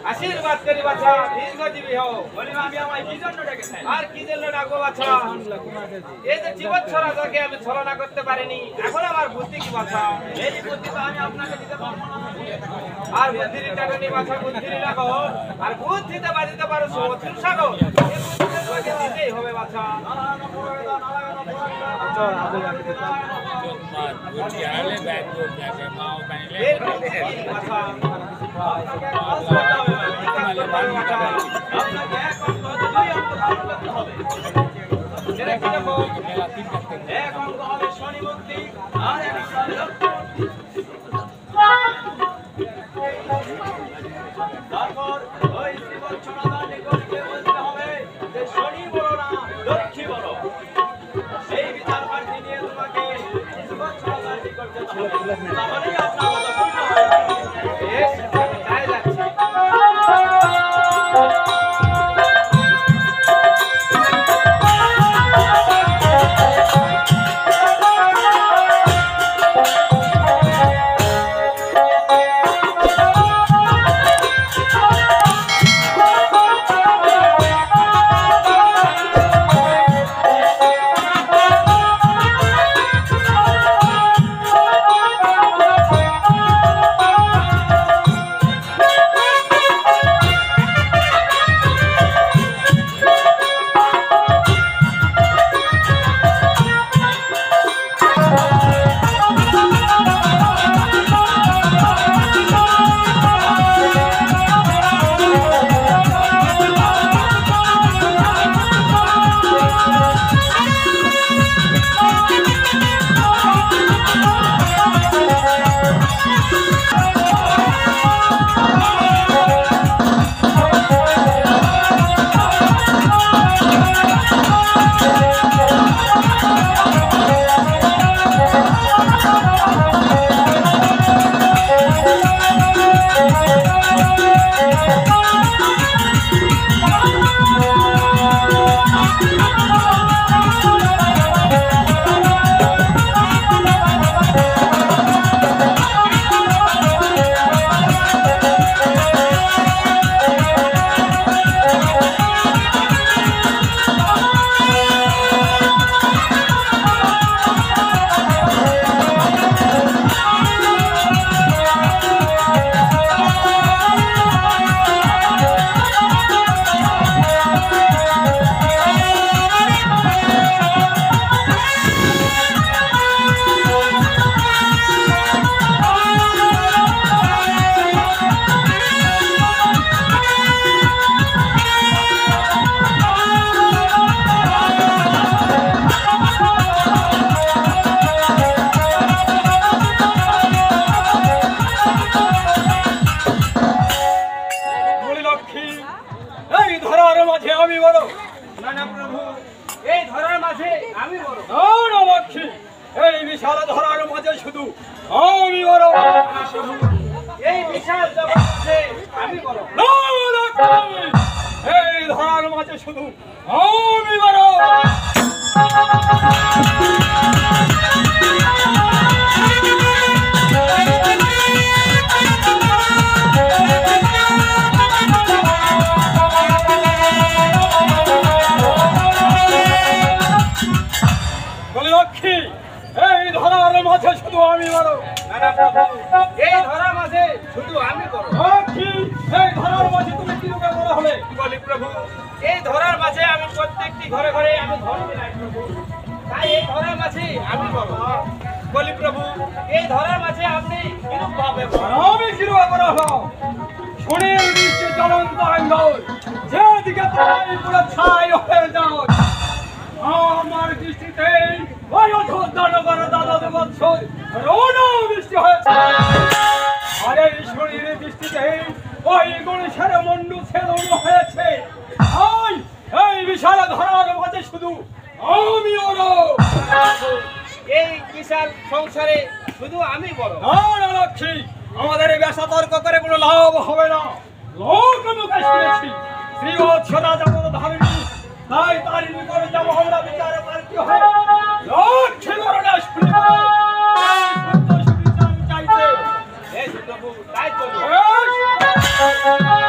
आशीर्वाद करी बाछा दीर्घजीवी हो बोली আমি আমায় কি জন্য ডেকেছেন আর কি জন্য ডাকবো বাছা এই যে জীবন ছড়া যাকে আমি ছলনা করতে পারিনি এখন আমার বুদ্ধি কি বাছা এই বুদ্ধি তো আমি আপনাকে দিতে পারবো না আর বুদ্ধির টাকানি বাছা বুদ্ধির রাখো আর বুদ্ধিতে বাজিতে পারো সমুদ্র সাগর এই বুদ্ধিতে তোমাকে দিতেই হবে বাছা আচ্ছা আগে যাবে বুদ্ধি আলে ব্যাগ যাকে মাও পাইলে বাছা শুধু আমি বড়। না লক্ষ্মী, আমাদের এই ব্যবসা তর্ক করে কোনো লাভ হবে না। লোক মুখে শুনেছি শ্রীবৎস রাজা বড় ধারণী, তাই তারই নিকটে যাবো আমরা বিচারে পাল্টি হয়। লক্ষ্মী বরণা শুনে চাইতে এই সুন্দরবাবু, তাই চলুন। এই